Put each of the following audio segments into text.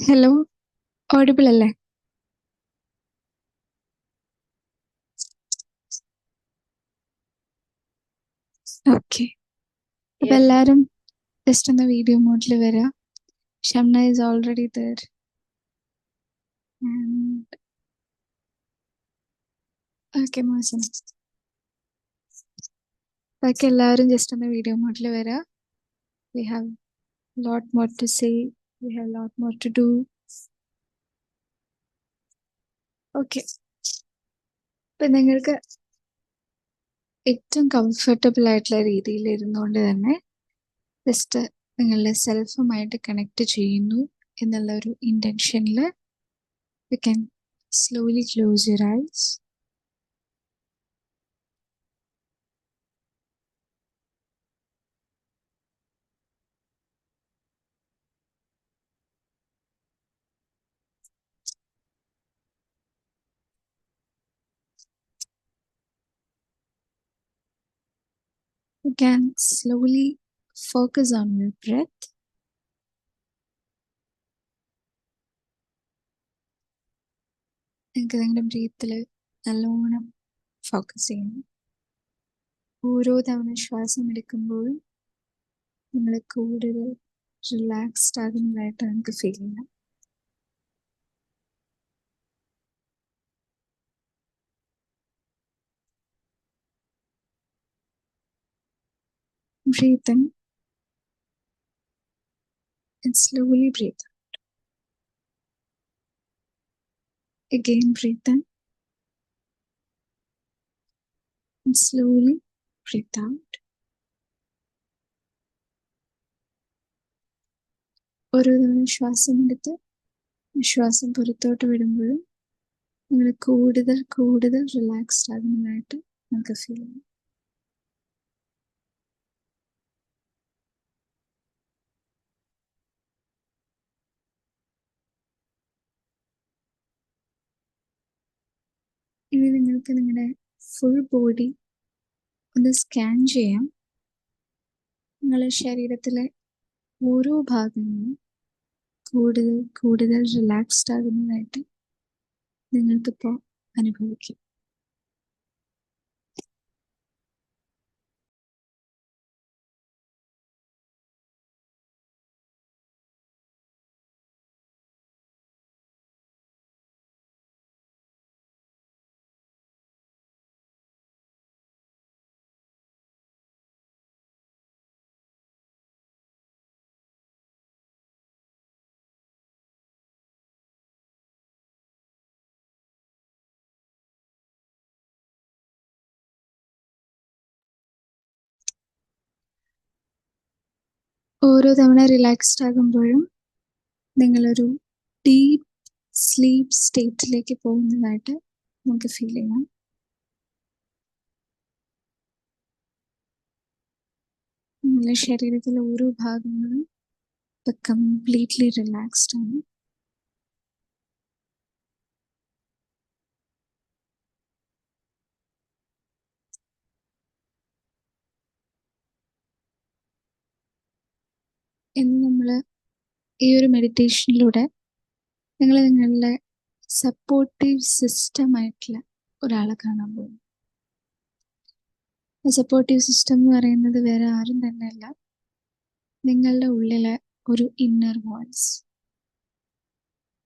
Hello, audible അല്ലേ? Okay. അപ്പൊ Yes. എല്ലാരും ജസ്റ്റ് ഒന്ന് വീഡിയോ മോഡിൽ വരാം. Shamna is already there. Okay മോശം. ബാക്കി എല്ലാവരും ജസ്റ്റ് ഒന്ന് വീഡിയോ മോഡിൽ വരാം. We have lot more to say, we have lot more to do. Okay. ഇപ്പൊ നിങ്ങൾക്ക് ഏറ്റവും കംഫർട്ടബിൾ ആയിട്ടുള്ള രീതിയിൽ ഇരുന്നുകൊണ്ട് തന്നെ ജസ്റ്റ് നിങ്ങളുടെ സെൽഫുമായിട്ട് കണക്ട് ചെയ്യുന്നു എന്നുള്ള ഒരു ഇന്റൻഷനിൽ you can slowly close your eyes. You can slowly focus on your breath. നിങ്ങൾക്ക് നിങ്ങളുടെ ബ്രീത്തിൽ നല്ലോണം ഫോക്കസ് ചെയ്യണം. ഓരോ തവണ ശ്വാസം എടുക്കുമ്പോഴും നിങ്ങൾ കൂടുതൽ റിലാക്സ്ഡ് ആകുന്നതായിട്ട് നമുക്ക് ഫീൽ ചെയ്യാം. Breathe in and slowly breathe out. Again breathe in and slowly breathe out. ഓരോ തവണ ശ്വാസം എടുത്ത് ശ്വാസം പുറത്തോട്ട് വിടുമ്പോഴും നിങ്ങൾ കൂടുതൽ കൂടുതൽ റിലാക്സ്ഡ് ആകുന്നതായിട്ട് നമുക്ക് ഫീൽ ചെയ്യാം. ഇനി നിങ്ങൾക്ക് നിങ്ങളുടെ ഫുൾ ബോഡി ഒന്ന് സ്കാൻ ചെയ്യാം. നിങ്ങളുടെ ശരീരത്തിലെ ഓരോ ഭാഗങ്ങളും കൂടുതൽ കൂടുതൽ റിലാക്സ്ഡ് ആകുന്നതായിട്ട് നിങ്ങൾക്കിപ്പോൾ അനുഭവിക്കും. ഓരോ തവണ റിലാക്സ്ഡ് ആകുമ്പോഴും നിങ്ങളൊരു ഡീപ്പ് സ്ലീപ്പ് സ്റ്റേറ്റിലേക്ക് പോകുന്നതായിട്ട് നമുക്ക് ഫീൽ ചെയ്യാം. നിങ്ങളുടെ ശരീരത്തിലെ ഓരോ ഭാഗങ്ങളും ഇപ്പൊ കംപ്ലീറ്റ്ലി റിലാക്സ്ഡ് ആണ്. ഇന്ന് നമ്മൾ ഈ ഒരു മെഡിറ്റേഷനിലൂടെ നിങ്ങൾ നിങ്ങളുടെ സപ്പോർട്ടീവ് സിസ്റ്റം ആയിട്ടുള്ള ഒരാളെ കാണാൻ പോകും. സപ്പോർട്ടീവ് സിസ്റ്റം എന്ന് പറയുന്നത് വേറെ ആരും തന്നെയല്ല, നിങ്ങളുടെ ഉള്ളിലെ ഒരു ഇന്നർ വോയിസ്.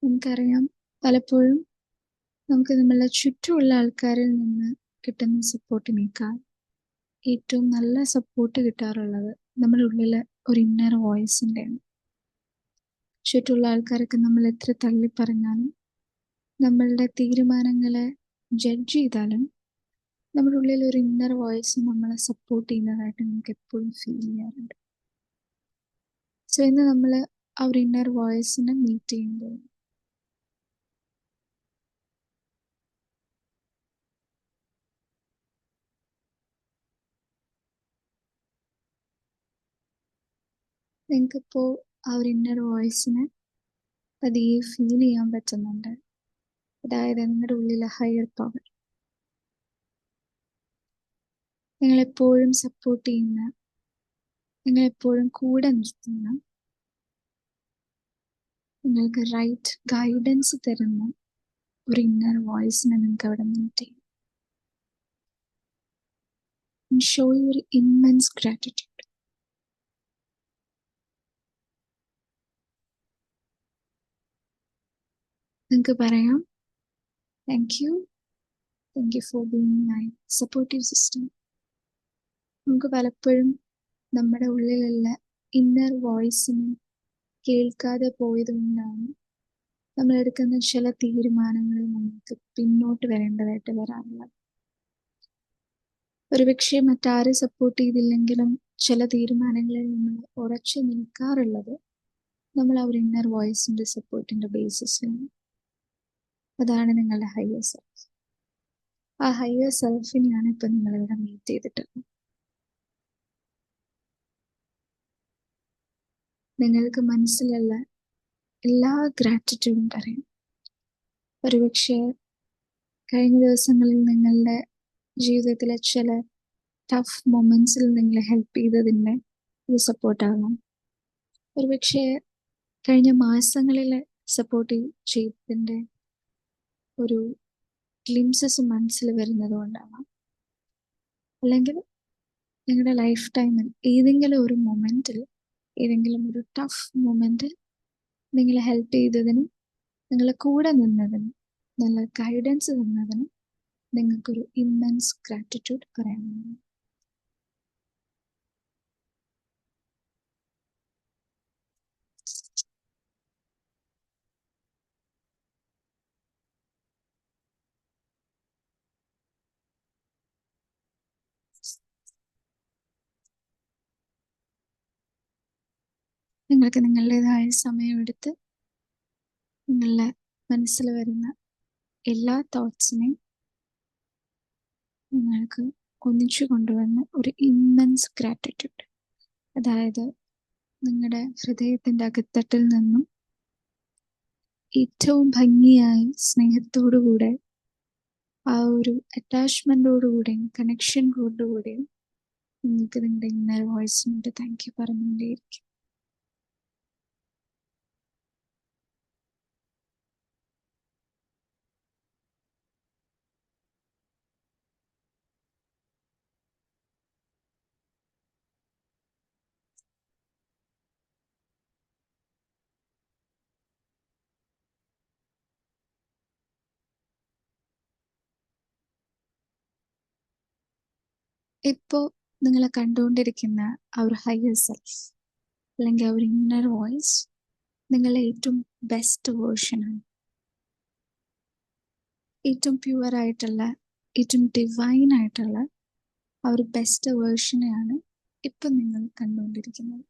നമുക്കറിയാം, പലപ്പോഴും നമുക്ക് നമ്മളുടെ ചുറ്റുമുള്ള ആൾക്കാരിൽ നിന്ന് കിട്ടുന്ന സപ്പോർട്ടിനേക്കാൾ ഏറ്റവും നല്ല സപ്പോർട്ട് കിട്ടാറുള്ളത് നമ്മുടെ ഉള്ളിലെ ഒരു ഇന്നർ വോയിസിൻ്റെയാണ്. ചുറ്റുമുള്ള ആൾക്കാരൊക്കെ നമ്മൾ എത്ര തള്ളി പറഞ്ഞാലും, നമ്മളുടെ തീരുമാനങ്ങളെ ജഡ്ജ് ചെയ്താലും, നമ്മുടെ ഉള്ളിൽ ഒരു ഇന്നർ വോയിസ് നമ്മളെ സപ്പോർട്ട് ചെയ്യുന്നതായിട്ട് നമുക്ക് എപ്പോഴും ഫീൽ ചെയ്യാറുണ്ട്. സോ ഇന്ന് നമ്മൾ ആ ഒരു ഇന്നർ വോയിസിനെ മീറ്റ് ചെയ്യുമ്പോൾ നിങ്ങൾക്കിപ്പോൾ ആ ഒരു ഇന്നർ വോയിസിനെ പതിയെ ഫീൽ ചെയ്യാൻ പറ്റുന്നുണ്ട്. അതായത് നിങ്ങളുടെ ഉള്ളിലെ ഹയർ പവർ, നിങ്ങളെപ്പോഴും സപ്പോർട്ട് ചെയ്യുന്ന, നിങ്ങളെപ്പോഴും കൂടെ നിർത്തുന്ന നിങ്ങൾക്ക് റൈറ്റ് ഗൈഡൻസ് തരുന്ന ഒരു ഇന്നർ വോയിസിനെ നിങ്ങൾക്ക് അവിടെ മീറ്റ് ചെയ്യും. Show your immense gratitude. നിങ്ങൾക്ക് പറയാം, thank you for being my supportive system. നമുക്ക് പലപ്പോഴും നമ്മുടെ ഉള്ളിലുള്ള ഇന്നർ വോയിസിനെ കേൾക്കാതെ പോയതുകൊണ്ടാണ് നമ്മളെടുക്കുന്ന ചില തീരുമാനങ്ങളിൽ നമുക്ക് പിന്നോട്ട് വരേണ്ടതായിട്ട് വരാറുള്ളത്. ഒരുപക്ഷെ മറ്റാരും സപ്പോർട്ട് ചെയ്തില്ലെങ്കിലും ചില തീരുമാനങ്ങളിൽ നമ്മൾ ഉറച്ചു നിൽക്കാറുള്ളത് നമ്മൾ ആ ഒരു ഇന്നർ വോയിസിന്റെ സപ്പോർട്ടിന്റെ ബേസിസിലാണ്. അതാണ് നിങ്ങളുടെ ഹയർ സെൽഫ്. ആ ഹയർ സെൽഫിനെയാണ് ഇപ്പൊ നിങ്ങളിവിടെ മീറ്റ് ചെയ്തിട്ടുള്ളത്. നിങ്ങൾക്ക് മനസ്സിലുള്ള എല്ലാ ഗ്രാറ്റിറ്റ്യൂഡും പറയാം. ഒരുപക്ഷെ കഴിഞ്ഞ ദിവസങ്ങളിൽ നിങ്ങളുടെ ജീവിതത്തിലെ ചില ടഫ് മൊമെന്റ്സിൽ നിങ്ങളെ ഹെൽപ്പ് ചെയ്തതിൻ്റെ ഒരു സപ്പോർട്ടാകാം. ഒരുപക്ഷെ കഴിഞ്ഞ മാസങ്ങളിലെ സപ്പോർട്ട് ചെയ്തതിൻ്റെ ഒരു ഗ്ലിംസസ് മനസ്സിൽ വരുന്നത് കൊണ്ടാവാം. അല്ലെങ്കിൽ നിങ്ങളുടെ ലൈഫ് ടൈമിൽ ഏതെങ്കിലും ഒരു മൊമെന്റിൽ, ഏതെങ്കിലും ഒരു ടഫ് മൊമെന്റിൽ നിങ്ങളെ ഹെൽപ്പ് ചെയ്തതിനും നിങ്ങളെ കൂടെ നിന്നതിനും നല്ല ഗൈഡൻസ് തന്നതിനും നിങ്ങൾക്കൊരു ഇമ്മൻസ് ഗ്രാറ്റിറ്റ്യൂഡ് പറയാവുന്നതാണ്. നിങ്ങൾക്ക് നിങ്ങളുടേതായ സമയമെടുത്ത് നിങ്ങളുടെ മനസ്സിൽ വരുന്ന എല്ലാ തോട്ട്സിനെയും നിങ്ങൾക്ക് ഒന്നിച്ചു കൊണ്ടുവന്ന് ഒരു ഇമ്മൻസ് ഗ്രാറ്റിറ്റ്യൂഡ്, അതായത് നിങ്ങളുടെ ഹൃദയത്തിൻ്റെ അകത്തട്ടിൽ നിന്നും ഏറ്റവും ഭംഗിയായി സ്നേഹത്തോടുകൂടെ ആ ഒരു അറ്റാച്ച്മെന്റോടുകൂടെയും കണക്ഷനോടുകൂടെയും നിങ്ങൾക്ക് നിങ്ങളുടെ ഇന്നർ വോയിസിനോട് താങ്ക് യു പറഞ്ഞുകൊണ്ടേയിരിക്കും. ഇപ്പോൾ നിങ്ങളെ കണ്ടുകൊണ്ടിരിക്കുന്ന ആ ഒരു ഹയർ സെൽഫ് അല്ലെങ്കിൽ ആ ഒരു ഇന്നർ വോയിസ് നിങ്ങളുടെ ഏറ്റവും ബെസ്റ്റ് വേർഷനാണ്. ഏറ്റവും പ്യുവർ ആയിട്ടുള്ള, ഏറ്റവും ഡിവൈൻ ആയിട്ടുള്ള ആ ഒരു ബെസ്റ്റ് വേർഷനെയാണ് ഇപ്പം നിങ്ങൾ കണ്ടുകൊണ്ടിരിക്കുന്നത്.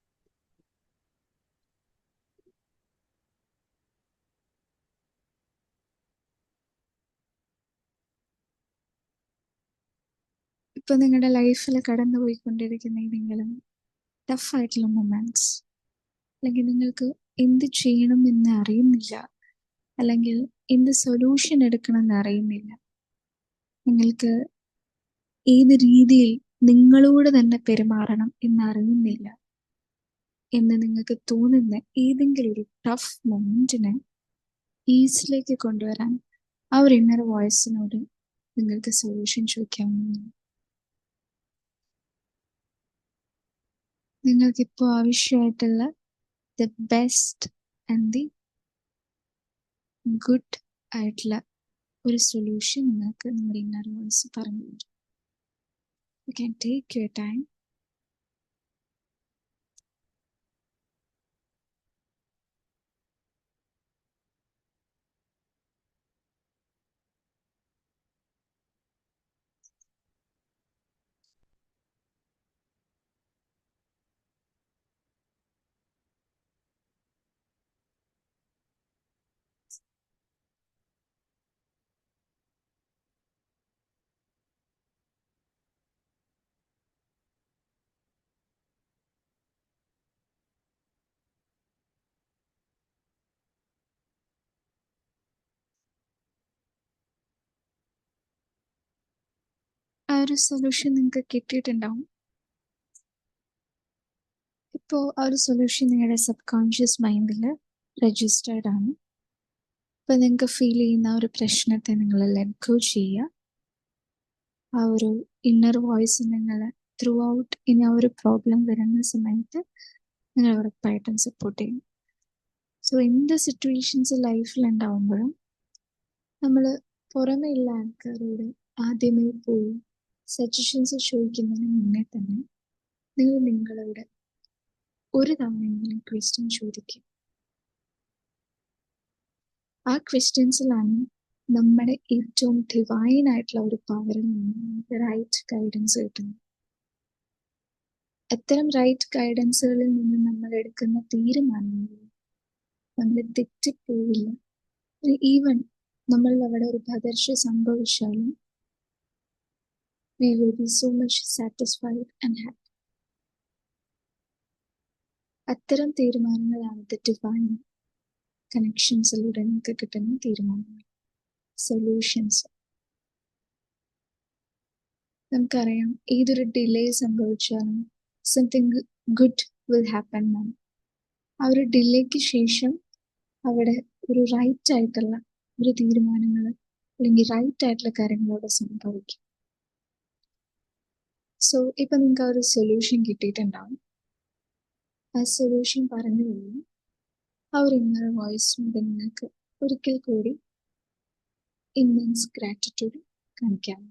ഇപ്പൊ നിങ്ങളുടെ ലൈഫിൽ കടന്നു പോയിക്കൊണ്ടിരിക്കുന്ന ഏതെങ്കിലും ടഫായിട്ടുള്ള മൊമെന്റ്സ്, അല്ലെങ്കിൽ നിങ്ങൾക്ക് എന്ത് ചെയ്യണം എന്ന് അറിയുന്നില്ല, അല്ലെങ്കിൽ എന്ത് സൊല്യൂഷൻ എടുക്കണം എന്ന് അറിയുന്നില്ല, നിങ്ങൾക്ക് ഏത് രീതിയിൽ നിങ്ങളോട് തന്നെ പെരുമാറണം എന്നറിയുന്നില്ല എന്ന് നിങ്ങൾക്ക് തോന്നുന്ന ഏതെങ്കിലും ഒരു ടഫ് മൊമെന്റിനെ ഈസിലേക്ക് കൊണ്ടുവരാൻ ആ ഒരു ഇന്നർ വോയിസിനോട് നിങ്ങൾക്ക് സൊല്യൂഷൻ ചോദിക്കാവുന്നതാണ്. നിങ്ങൾക്കിപ്പോൾ ആവശ്യമായിട്ടുള്ള the best and the good ആയിട്ടുള്ള ഒരു സൊല്യൂഷൻ നിങ്ങൾക്ക് നിങ്ങളുടെ ഇന്നർ വോയിസ് പറഞ്ഞു തരും. You can take your time. ആ ഒരു സൊല്യൂഷൻ നിങ്ങൾക്ക് കിട്ടിയിട്ടുണ്ടാവും. ഇപ്പോൾ ആ ഒരു സൊല്യൂഷൻ നിങ്ങളുടെ സബ് കോൺഷ്യസ് മൈൻഡിൽ രജിസ്റ്റേർഡ് ആണ്. അപ്പം നിങ്ങൾക്ക് ഫീൽ ചെയ്യുന്ന ആ ഒരു പ്രശ്നത്തെ നിങ്ങൾ ലെറ്റ് ഗോ ചെയ്യുക. ആ ഒരു ഇന്നർ വോയിസ് നിങ്ങൾ ത്രൂ ഔട്ട് ഇനി ആ ഒരു പ്രോബ്ലം വരുന്ന സമയത്ത് നിങ്ങൾ ഉറപ്പായിട്ടും സപ്പോർട്ട് ചെയ്യും. സോ എന്ത് സിറ്റുവേഷൻസ് ലൈഫിൽ ഉണ്ടാവുമ്പോഴും നമ്മൾ പുറമേ ഉള്ള ആൾക്കാരോട് ആദ്യമേ പോയി സജഷൻസ് ചോദിക്കുന്നതിന് മുന്നേ തന്നെ നിങ്ങൾ നിങ്ങളോട് ഒരു തവണയെങ്കിലും ക്വസ്റ്റ്യൻ ചോദിക്കും. ആ ക്വസ്റ്റ്യൻസിലാണ് നമ്മുടെ ഏറ്റവും ഡിവൈൻ ആയിട്ടുള്ള ഒരു പവറിൽ നിന്ന് നമുക്ക് റൈറ്റ് ഗൈഡൻസ് കിട്ടുന്നത്. അത്തരം റൈറ്റ് ഗൈഡൻസുകളിൽ നിന്ന് നമ്മൾ എടുക്കുന്ന തീരുമാനങ്ങൾ നമ്മൾ തെറ്റിപ്പോവില്ല. ഈവൻ നമ്മൾ അവിടെ ഒരു പകർച്ച സംഭവിച്ചാലും we will be so much satisfied and happy. അത്തരം തീരുമാനങ്ങളാണ് ഡിവൈൻ കണക്ഷൻസിലൂടെ നമുക്ക് കിട്ടുന്ന തീരുമാനങ്ങൾ, സൊല്യൂഷൻസ്. നമുക്കറിയാം ഏതൊരു ഡിലേ സംഭവിച്ചാലും സംതിങ് ഗുഡ് വിൽ ഹാപ്പൻ എന്നാണ്. ആ ഒരു ഡിലേക്ക് ശേഷം അവിടെ ഒരു റൈറ്റ് ആയിട്ടുള്ള ഒരു തീരുമാനങ്ങൾ അല്ലെങ്കിൽ റൈറ്റ് ആയിട്ടുള്ള കാര്യങ്ങൾ അവിടെ സംഭവിക്കും. സോ ഇപ്പം നിങ്ങൾക്ക് ആ ഒരു സൊല്യൂഷൻ കിട്ടിയിട്ടുണ്ടാവും. ആ സൊല്യൂഷൻ പറഞ്ഞു കഴിഞ്ഞു ആ ഒരു ഇന്നർ വോയിസിനോട് നിങ്ങൾക്ക് ഒരിക്കൽ കൂടി ഇമ്മൻസ് ഗ്രാറ്റിറ്റ്യൂഡ് കാണിക്കാം.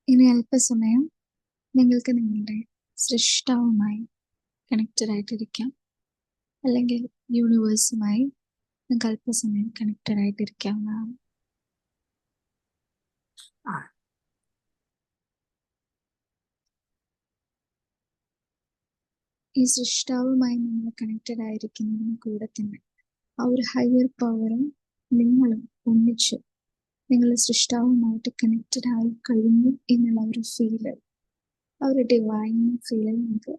ഇനി അല്പസമയം നിങ്ങൾക്ക് നിങ്ങളുടെ സൃഷ്ടാവുമായി കണക്റ്റഡ് ആയിട്ടിരിക്കാം, അല്ലെങ്കിൽ യൂണിവേഴ്സുമായി നിങ്ങൾക്ക് അല്പസമയം കണക്റ്റഡ് ആയിട്ടിരിക്കാവുന്നതാണ്. ഈ സൃഷ്ടാവുമായി നിങ്ങൾ കണക്റ്റഡ് ആയിരിക്കുന്നതിന് കൂടെ തന്നെ ആ ഒരു ഹയർ പവറും നിങ്ങളും ഒന്നിച്ച് നിങ്ങൾ സൃഷ്ടാവുമായിട്ട് കണക്റ്റഡ് ആയി കഴിഞ്ഞു എന്നുള്ള ഒരു ഫീല്, ആ ഒരു ഡിവൈൻ ഫീല് നിങ്ങൾക്ക്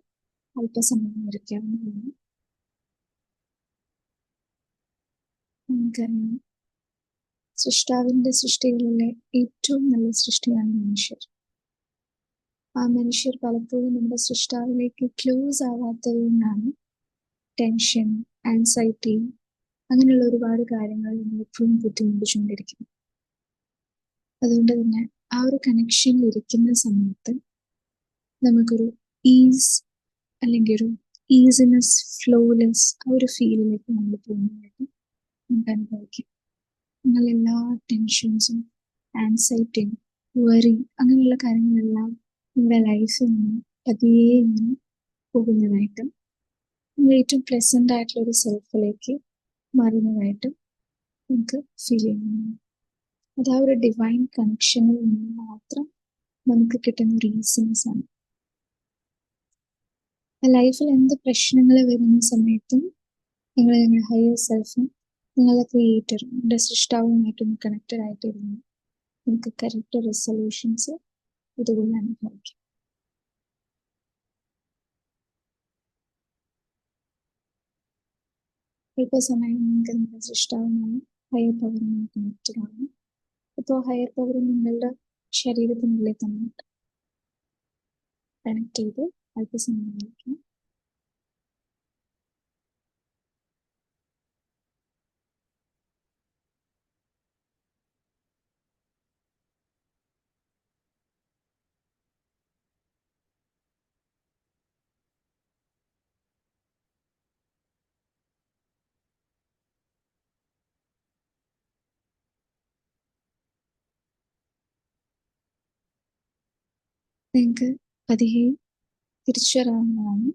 അല്പസമയം ഇരിക്കാവുന്നതാണ്. നമുക്കറിയാം സൃഷ്ടാവിൻ്റെ സൃഷ്ടികളിലെ ഏറ്റവും നല്ല സൃഷ്ടിയാണ് മനുഷ്യർ. ആ മനുഷ്യർ പലപ്പോഴും നമ്മുടെ സൃഷ്ടാവിലേക്ക് ക്ലോസ് ആവാത്തത് കൊണ്ടാണ് ടെൻഷൻ, ആൻസൈറ്റി അങ്ങനെയുള്ള ഒരുപാട് കാര്യങ്ങൾ നമ്മൾ എപ്പോഴും ബുദ്ധിമുട്ടിച്ചുകൊണ്ടിരിക്കുന്നത്. അതുകൊണ്ട് തന്നെ ആ ഒരു കണക്ഷനിൽ ഇരിക്കുന്ന സമയത്ത് നമുക്കൊരു ഈസ് അല്ലെങ്കിൽ ഒരു ഈസിനെസ്, ഫ്ലോലെസ് ആ ഒരു ഫീലിലേക്ക് നമ്മൾ പോകുന്നതായിട്ട് നമുക്ക് അനുഭവിക്കും. നിങ്ങളെല്ലാ ടെൻഷൻസും, ആൻസൈറ്റിയും, വറി അങ്ങനെയുള്ള കാര്യങ്ങളെല്ലാം നിങ്ങളുടെ ലൈഫിൽ നിന്ന് പതിയെ ഇങ്ങനെ പോകുന്നതായിട്ടും നിങ്ങൾ ഏറ്റവും പ്ലസൻ്റ് ആയിട്ടുള്ള ഒരു സെൽഫിലേക്ക് മാറുന്നതായിട്ടും നമുക്ക് ഫീൽ ചെയ്യുന്നു. അത് ആ ഒരു ഡിവൈൻ കണക്ഷനിൽ നിന്ന് മാത്രം നമുക്ക് കിട്ടുന്ന ഒരു ഈസിനെസ് ആണ്. ലൈഫിൽ എന്ത് പ്രശ്നങ്ങൾ വരുന്ന സമയത്തും നിങ്ങൾ നിങ്ങളുടെ ഹയർ സെൽഫും നിങ്ങളുടെ ക്രിയേറ്ററും നിങ്ങളുടെ സൃഷ്ടാവുമായിട്ടൊന്ന് കണക്റ്റഡ് ആയിട്ടിരുന്നു നമുക്ക് കറക്റ്റ് റെസൊല്യൂഷൻസ് ഇതുപോലെ അനുഭവിക്കാം. ഇപ്പോൾ സമയം നിങ്ങൾക്ക് നിങ്ങളുടെ സൃഷ്ടാവുമായി ഹയർ പവറുമായി കണക്റ്റഡ് ആണ്. ഇപ്പോൾ ഹയർ പവർ നിങ്ങളുടെ ശരീരത്തിനുള്ളിൽ തന്നെ കണക്ട് ചെയ്ത് അല്പസമയം വയ്ക്കണം. നിങ്ങൾക്ക് പതിയെ തിരിച്ചറിയാവുന്നതാണ്.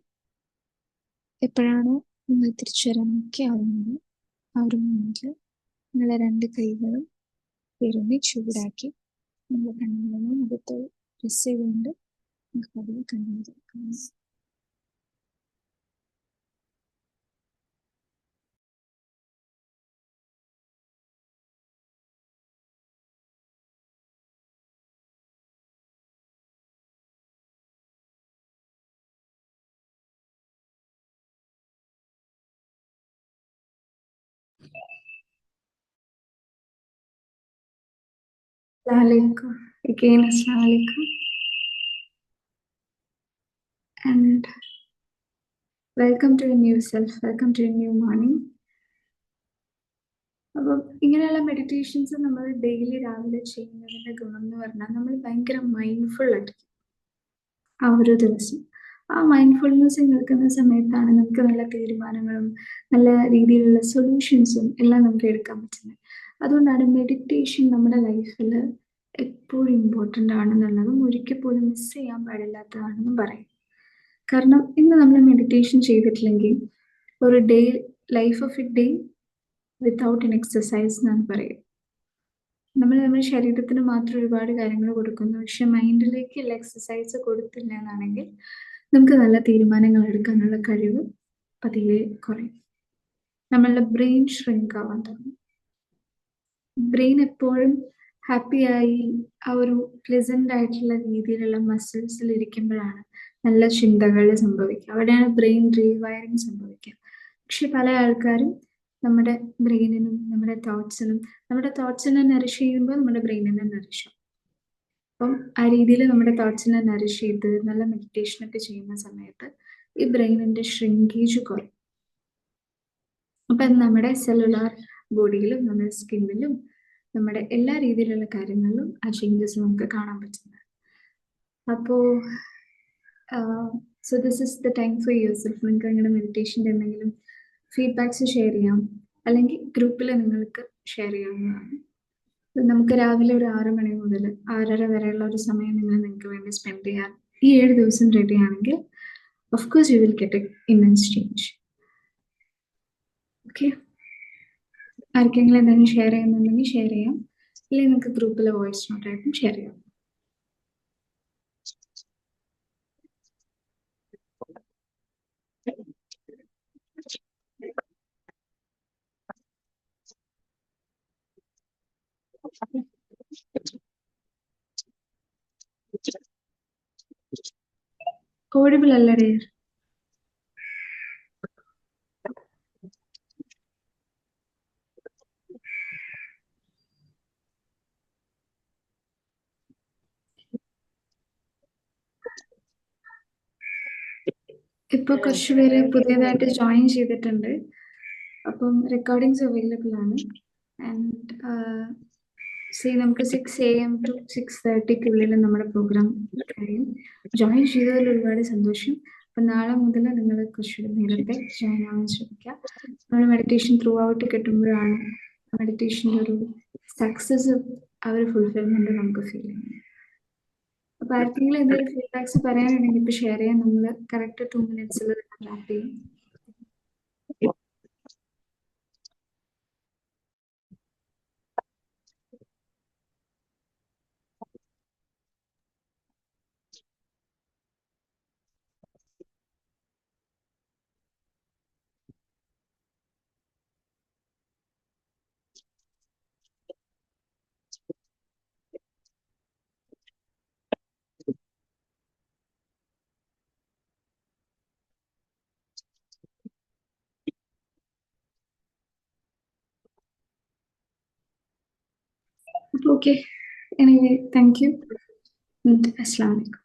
എപ്പോഴാണോ നിങ്ങൾ തിരിച്ചറിയാനൊക്കെ ആവുന്നത് ആ ഒരു മൊമെന്റിൽ നിങ്ങളെ രണ്ട് കൈകളും പെരുമി ചൂടാക്കി നിങ്ങൾ കണ്ണുകളും മുഖത്ത് പ്രസ് ചെയ്തുകൊണ്ട് നിങ്ങൾക്ക് പതിയെ കണ്ണു തുറക്കാം. Assalamualaikum. Again, Assalamualaikum. And welcome to a new self. Welcome to a new morning. അപ്പം ഇങ്ങനെയുള്ള മെഡിറ്റേഷൻസ് നമ്മൾ ഡെയിലി രാവിലെ ചെയ്യുന്നതിന്റെ ഗുണം എന്ന് പറഞ്ഞാൽ നമ്മൾ ഭയങ്കര മൈൻഡ്ഫുൾ ആയിരിക്കും ആ ഒരു ദിവസം. ആ മൈൻഡ്ഫുൾനെസ് നിൽക്കുന്ന സമയത്താണ് നമുക്ക് നല്ല തീരുമാനങ്ങളും നല്ല രീതിയിലുള്ള സൊല്യൂഷൻസും എല്ലാം നമുക്ക് എടുക്കാൻ പറ്റുന്നത്. അതുകൊണ്ടാണ് മെഡിറ്റേഷൻ നമ്മുടെ ലൈഫിൽ എപ്പോഴും ഇമ്പോർട്ടൻ്റ് ആണെന്നുള്ളതും ഒരിക്കൽ പോലും മിസ് ചെയ്യാൻ പാടില്ലാത്തതാണെന്നും പറയും. കാരണം ഇന്ന് നമ്മൾ മെഡിറ്റേഷൻ ചെയ്തിട്ടില്ലെങ്കിൽ ഒരു day life of A day without an exercise എന്നാണ് പറയുക. നമ്മുടെ ശരീരത്തിന് മാത്രം ഒരുപാട് കാര്യങ്ങൾ കൊടുക്കുന്നു, പക്ഷെ മൈൻഡിലേക്കുള്ള എക്സസൈസ് കൊടുത്തില്ല എന്നാണെങ്കിൽ നമുക്ക് നല്ല തീരുമാനങ്ങൾ എടുക്കാനുള്ള കഴിവ് പതിയെ കുറയും. നമ്മളുടെ ബ്രെയിൻ ഷ്രിങ്ക് ആവാൻ തുടങ്ങും. ബ്രെയിൻ എപ്പോഴും ഹാപ്പിയായി ആ ഒരു പ്ലസന്റ് ആയിട്ടുള്ള രീതിയിലുള്ള മസിൽസിൽ ഇരിക്കുമ്പോഴാണ് നല്ല ചിന്തകൾ സംഭവിക്കുക. അവിടെയാണ് ബ്രെയിൻ റീവയറിങ് സംഭവിക്കുക. പക്ഷെ പല ആൾക്കാരും നമ്മുടെ ബ്രെയിനിനും നമ്മുടെ തോട്ട്സിനെ നറിഷ് ചെയ്യുമ്പോൾ നമ്മുടെ ബ്രെയിനിനെ നറിഷ്. അപ്പം ആ രീതിയിൽ നമ്മുടെ തോട്ട്സിനെ നറിഷ് ചെയ്ത് നല്ല മെഡിറ്റേഷനൊക്കെ ചെയ്യുന്ന സമയത്ത് ഈ ബ്രെയിനിന്റെ ഷ്രിങ്കേജ് കുറയും. അപ്പം നമ്മുടെ സെല്ലുലാർ ബോഡിയിലും നമ്മുടെ സ്കിന്നിലും നമ്മുടെ എല്ലാ രീതിയിലുള്ള കാര്യങ്ങളിലും ആ ചേഞ്ചസ് നമുക്ക് കാണാൻ പറ്റുന്നത്. അപ്പോൾ so this is the time for your self. നിങ്ങൾക്ക് നിങ്ങളുടെ മെഡിറ്റേഷൻ്റെ എന്തെങ്കിലും ഫീഡ്ബാക്സ് ഷെയർ ചെയ്യാം, അല്ലെങ്കിൽ ഗ്രൂപ്പിൽ നിങ്ങൾക്ക് ഷെയർ ചെയ്യാവുന്നതാണ്. നമുക്ക് രാവിലെ ഒരു 6 മണി മുതൽ 6:30 വരെയുള്ള ഒരു സമയം നിങ്ങൾക്ക് വേണ്ടി സ്പെൻഡ് ചെയ്യാൻ ഈ 7 ദിവസം റെഡി ആണെങ്കിൽ of course you will get A immense change. Okay, ആർക്കെങ്കിലും എന്തെങ്കിലും ഷെയർ ചെയ്യുന്നുണ്ടെങ്കിൽ ഷെയർ ചെയ്യാം, അല്ലെങ്കിൽ നിങ്ങൾക്ക് ഗ്രൂപ്പിലെ വോയിസ് നോട്ടായിട്ടും ഷെയർ ചെയ്യാം. ഓഡിബിൾ അല്ലടേ. ഇപ്പൊ കുറച്ചുപേര് പുതിയതായിട്ട് ജോയിൻ ചെയ്തിട്ടുണ്ട്. അപ്പം റെക്കോർഡിങ്സ് അവൈലബിൾ ആണ്. ആൻഡ് നമുക്ക് 6 AM to 6:30 നമ്മുടെ പ്രോഗ്രാം കഴിയും. ജോയിൻ ചെയ്തതിൽ ഒരുപാട് സന്തോഷം. അപ്പം നാളെ മുതൽ നിങ്ങൾ കുറച്ചുകൂടി നേരത്തെ ജോയിൻ ആവാൻ ശ്രമിക്കുക. നമ്മൾ മെഡിറ്റേഷൻ ത്രൂ ഔട്ട് കിട്ടുമ്പോഴാണ് മെഡിറ്റേഷൻ്റെ ഒരു സക്സസ്, ആ ഒരു ഫുൾഫിൽമെന്റ് നമുക്ക് ഫീൽ ചെയ്യുന്നത്. അപ്പൊ ആർക്കെങ്കിലും എന്തെങ്കിലും ഫീഡ്ബാക്സ് പറയാനുണ്ടെങ്കിൽ ഇപ്പൊ ഷെയർ ചെയ്യാൻ. നമ്മൾ കറക്റ്റ് 2 minutes റാപ്പ് ചെയ്യും. Okay. Anyway, thank you. And Assalamu alaikum.